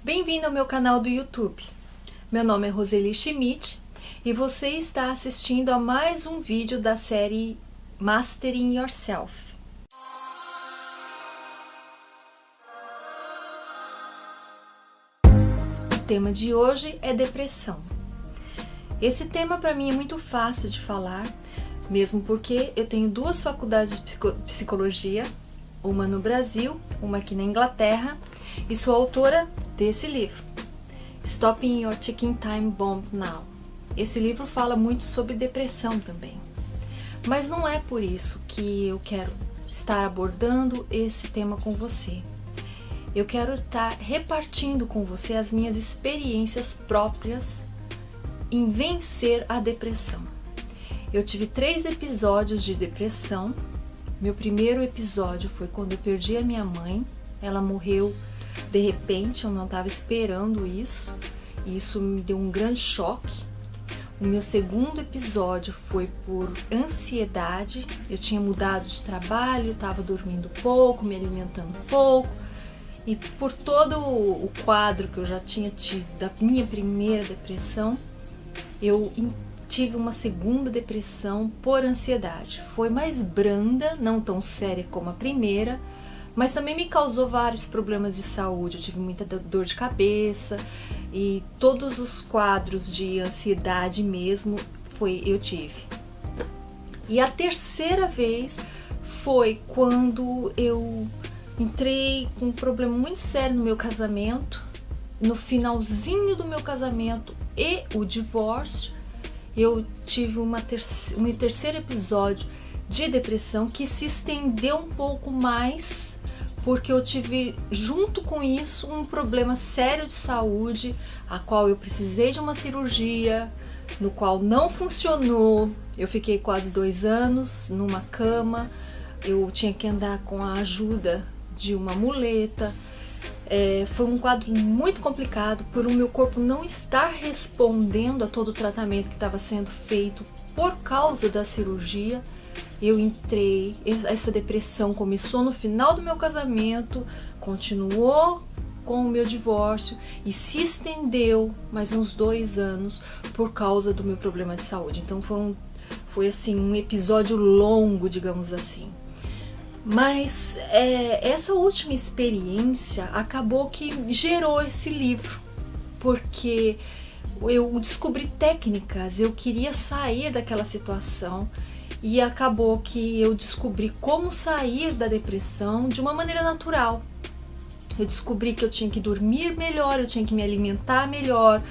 Bem-vindo ao meu canal do YouTube. Meu nome é Roseli Schmidt e você está assistindo a mais um vídeo da série Mastering Yourself. O tema de hoje é depressão. Esse tema para mim é muito fácil de falar, mesmo porque eu tenho duas faculdades de psicologia, uma no Brasil, uma aqui na Inglaterra, e sou autora desse livro, Stopping Your Ticking Time Bomb Now. Esse livro fala muito sobre depressão também. Mas não é por isso que eu quero estar abordando esse tema com você. Eu quero estar repartindo com você as minhas experiências próprias em vencer a depressão. Eu tive 3 episódios de depressão. Meu primeiro episódio foi quando eu perdi a minha mãe. Ela morreu de repente, eu não estava esperando isso. E isso me deu um grande choque. O meu segundo episódio foi por ansiedade. Eu tinha mudado de trabalho, estava dormindo pouco, me alimentando pouco. E por todo o quadro que eu já tinha tido da minha primeira depressão, eu tive uma segunda depressão por ansiedade. Foi mais branda, não tão séria como a primeira, mas também me causou vários problemas de saúde. Eu tive muita dor de cabeça e todos os quadros de ansiedade mesmo eu tive. E a terceira vez foi quando eu entrei com um problema muito sério no meu casamento. No finalzinho do meu casamento e o divórcio, eu tive um terceiro episódio de depressão que se estendeu um pouco mais, porque eu tive junto com isso um problema sério de saúde, a qual eu precisei de uma cirurgia, no qual não funcionou. Eu fiquei quase 2 anos numa cama, eu tinha que andar com a ajuda de uma muleta. Foi um quadro muito complicado por o meu corpo não estar respondendo a todo o tratamento que estava sendo feito por causa da cirurgia. Eu entrei, essa depressão começou no final do meu casamento, continuou com o meu divórcio e se estendeu mais uns 2 anos por causa do meu problema de saúde. Então foi assim um episódio longo, digamos assim. Mas essa última experiência acabou que gerou esse livro, porque eu descobri técnicas, eu queria sair daquela situação e acabou que eu descobri como sair da depressão de uma maneira natural. Eu descobri que eu tinha que dormir melhor, eu tinha que me alimentar melhor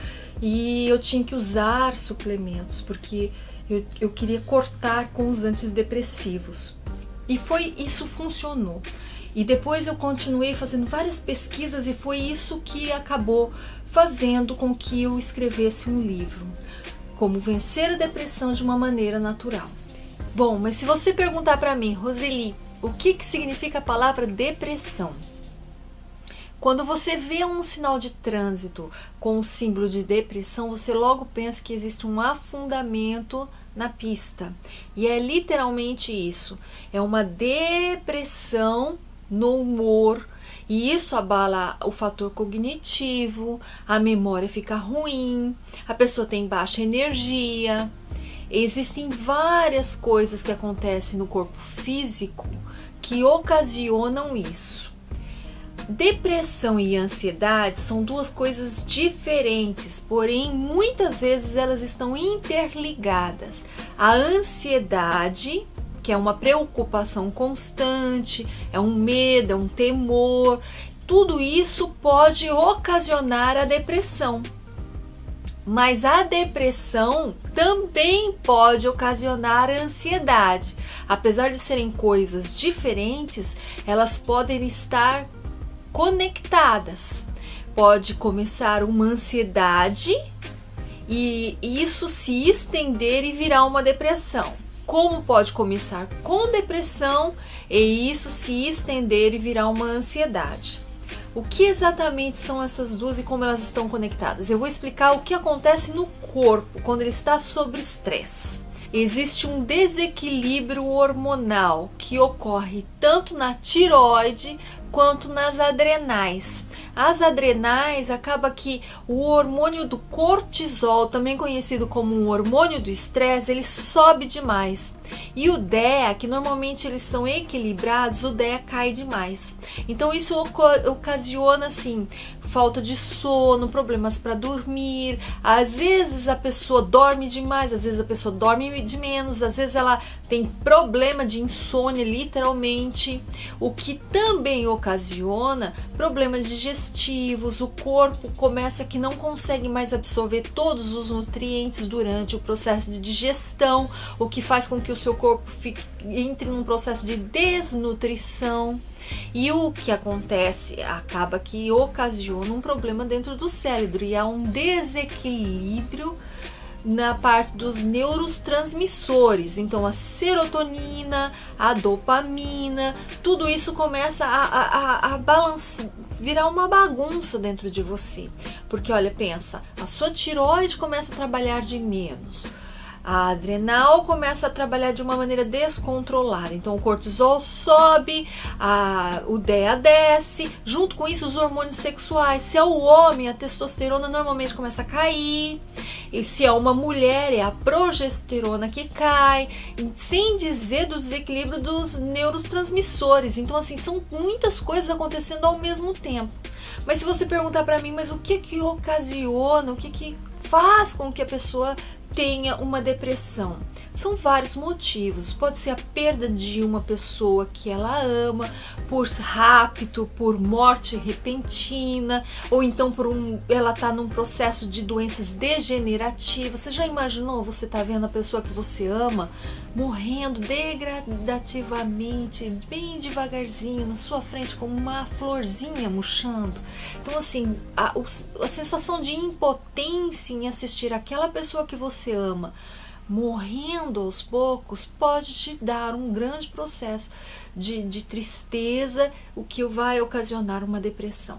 e eu tinha que usar suplementos, porque eu queria cortar com os antidepressivos. E isso funcionou. E depois eu continuei fazendo várias pesquisas e foi isso que acabou fazendo com que eu escrevesse um livro, Como Vencer a Depressão de uma Maneira Natural. Bom, mas se você perguntar para mim, Roseli, o que significa a palavra depressão? Quando você vê um sinal de trânsito com o símbolo de depressão, você logo pensa que existe um afundamento na pista. E é literalmente isso. É uma depressão no humor. E isso abala o fator cognitivo, a memória fica ruim, a pessoa tem baixa energia. Existem várias coisas que acontecem no corpo físico que ocasionam isso. Depressão e ansiedade são 2 coisas diferentes, porém muitas vezes elas estão interligadas. A ansiedade, que é uma preocupação constante, é um medo, é um temor, tudo isso pode ocasionar a depressão. Mas a depressão também pode ocasionar a ansiedade. Apesar de serem coisas diferentes, elas podem estar conectadas. Pode começar uma ansiedade e isso se estender e virar uma depressão. Como pode começar com depressão e isso se estender e virar uma ansiedade. O que exatamente são essas duas e como elas estão conectadas? Eu vou explicar o que acontece no corpo quando ele está sob estresse. existe um desequilíbrio hormonal que ocorre tanto na tireoide quanto nas adrenais. As adrenais, acaba que o hormônio do cortisol, também conhecido como um hormônio do estresse, ele sobe demais. E o DEA, que normalmente eles são equilibrados, o DEA cai demais. Então isso ocasiona assim, falta de sono, problemas para dormir. Às vezes a pessoa dorme demais, às vezes a pessoa dorme de menos, às vezes ela tem problema de insônia, literalmente, o que também ocasiona problemas digestivos. O corpo começa que não consegue mais absorver todos os nutrientes durante o processo de digestão, o que faz com que o seu corpo entre num processo de desnutrição. E o que acontece? Acaba que ocasiona um problema dentro do cérebro e há um desequilíbrio na parte dos neurotransmissores. Então a serotonina, a dopamina, tudo isso começa a virar uma bagunça dentro de você. Porque olha, pensa, a sua tireoide começa a trabalhar de menos. A adrenal começa a trabalhar de uma maneira descontrolada, então o cortisol sobe, o DEA desce, junto com isso os hormônios sexuais. Se é o homem, a testosterona normalmente começa a cair, e se é uma mulher, é a progesterona que cai, sem dizer do desequilíbrio dos neurotransmissores. Então assim, são muitas coisas acontecendo ao mesmo tempo. Mas se você perguntar para mim, mas o que ocasiona, o que faz com que a pessoa tenha uma depressão? São vários motivos. Pode ser a perda de uma pessoa que ela ama, por rapto, por morte repentina, ou então ela está num processo de doenças degenerativas. Você já imaginou você tá vendo a pessoa que você ama morrendo degradativamente, bem devagarzinho, na sua frente, como uma florzinha murchando? Então assim, a sensação de impotência em assistir aquela pessoa que você ama morrendo aos poucos pode te dar um grande processo de tristeza, o que vai ocasionar uma depressão.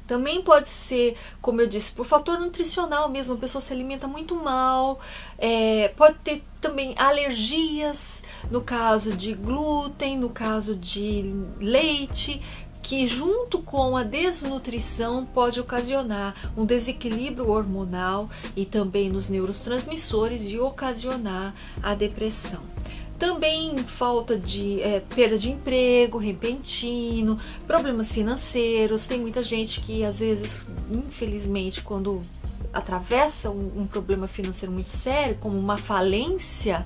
Também pode ser, como eu disse, por fator nutricional mesmo, a pessoa se alimenta muito mal, pode ter também alergias, no caso de glúten, no caso de leite, que junto com a desnutrição pode ocasionar um desequilíbrio hormonal e também nos neurotransmissores e ocasionar a depressão. Também falta de perda de emprego repentino, problemas financeiros. Tem muita gente que às vezes, infelizmente, quando atravessa um problema financeiro muito sério, como uma falência,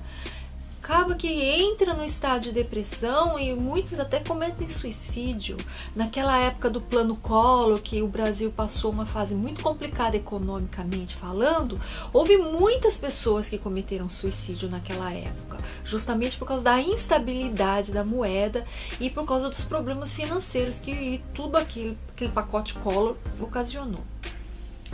acaba que entra no estado de depressão e muitos até cometem suicídio. Naquela época do Plano Collor, que o Brasil passou uma fase muito complicada economicamente falando, houve muitas pessoas que cometeram suicídio naquela época, justamente por causa da instabilidade da moeda e por causa dos problemas financeiros que tudo aquele pacote Collor ocasionou.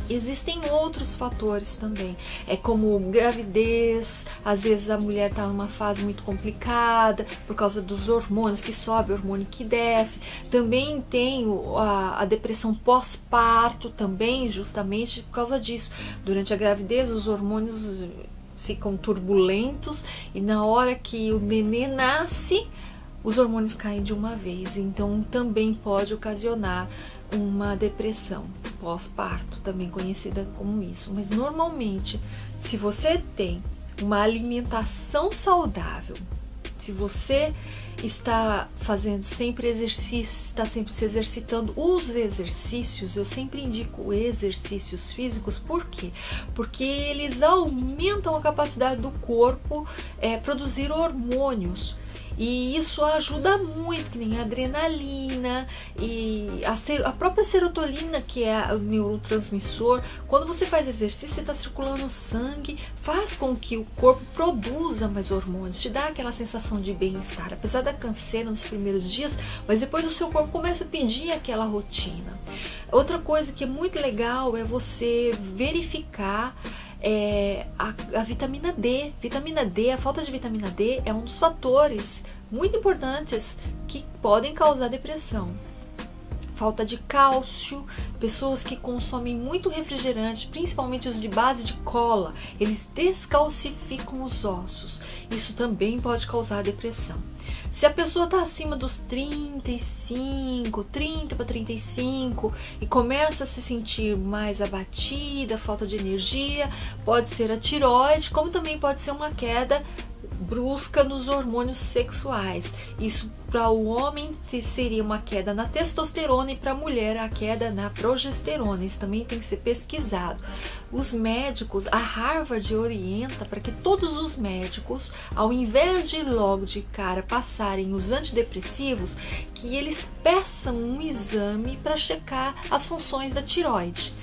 Existem outros fatores também, como gravidez. Às vezes a mulher está numa fase muito complicada por causa dos hormônios que sobe, hormônio que desce. Também tem a depressão pós-parto, também justamente por causa disso. Durante a gravidez os hormônios ficam turbulentos e na hora que o nenê nasce, os hormônios caem de uma vez, então também pode ocasionar uma depressão pós-parto, também conhecida como isso. Mas normalmente, se você tem uma alimentação saudável, se você está fazendo sempre exercícios, está sempre se exercitando, os exercícios, eu sempre indico exercícios físicos. Por quê? Porque eles aumentam a capacidade do corpo produzir hormônios. E isso ajuda muito, que nem a adrenalina e a própria serotonina, que é o neurotransmissor. Quando você faz exercício, você está circulando sangue, faz com que o corpo produza mais hormônios, te dá aquela sensação de bem-estar, apesar da canseira nos primeiros dias, mas depois o seu corpo começa a pedir aquela rotina. Outra coisa que é muito legal é você verificar a vitamina D. Vitamina D, a falta de vitamina D é um dos fatores muito importantes que podem causar depressão. falta de cálcio, pessoas que consomem muito refrigerante, principalmente os de base de cola, eles descalcificam os ossos. Isso também pode causar depressão. Se a pessoa está acima dos 35, 30 para 35 e começa a se sentir mais abatida, falta de energia, pode ser a tireoide, como também pode ser uma queda brusca nos hormônios sexuais. Isso para o homem seria uma queda na testosterona e para a mulher a queda na progesterona. Isso também tem que ser pesquisado. Os médicos, a Harvard orienta para que todos os médicos, ao invés de logo de cara passarem os antidepressivos, que eles peçam um exame para checar as funções da tireoide.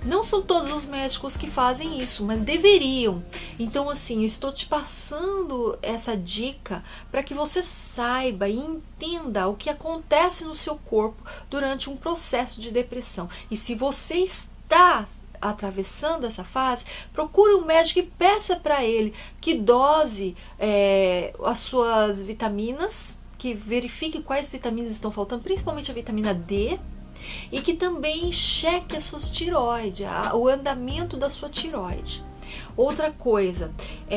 Não são todos os médicos que fazem isso, mas deveriam. Então, assim, eu estou te passando essa dica para que você saiba e entenda o que acontece no seu corpo durante um processo de depressão. E se você está atravessando essa fase, procure um médico e peça para ele que dose as suas vitaminas, que verifique quais vitaminas estão faltando, principalmente a vitamina D, e que também cheque a sua tireoide, o andamento da sua tireoide. Outra coisa,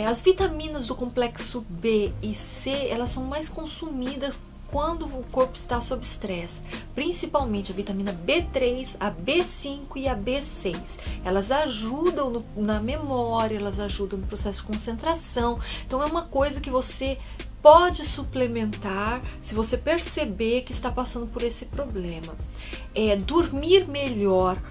as vitaminas do complexo B e C, elas são mais consumidas quando o corpo está sob estresse, principalmente a vitamina B3, a B5 e a B6. Elas ajudam na memória, elas ajudam no processo de concentração. Então é uma coisa que você pode suplementar se você perceber que está passando por esse problema. Dormir melhor.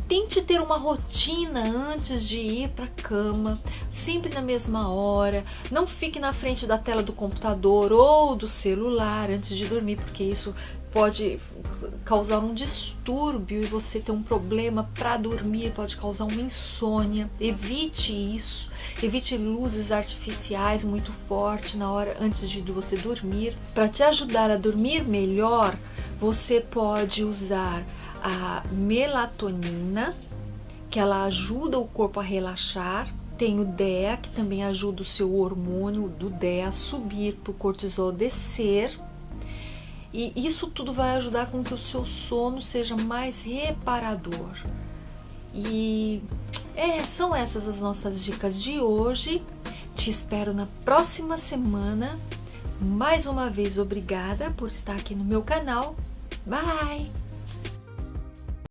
Tente ter uma rotina antes de ir para a cama, sempre na mesma hora. Não fique na frente da tela do computador ou do celular antes de dormir, porque isso pode causar um distúrbio e você ter um problema para dormir, pode causar uma insônia. Evite isso, evite luzes artificiais muito fortes na hora antes de você dormir. Para te ajudar a dormir melhor, você pode usar a melatonina, que ela ajuda o corpo a relaxar. Tem o DEA, que também ajuda o seu hormônio do DEA a subir para o cortisol descer. E isso tudo vai ajudar com que o seu sono seja mais reparador. E são essas as nossas dicas de hoje. Te espero na próxima semana. Mais uma vez, obrigada por estar aqui no meu canal. Bye!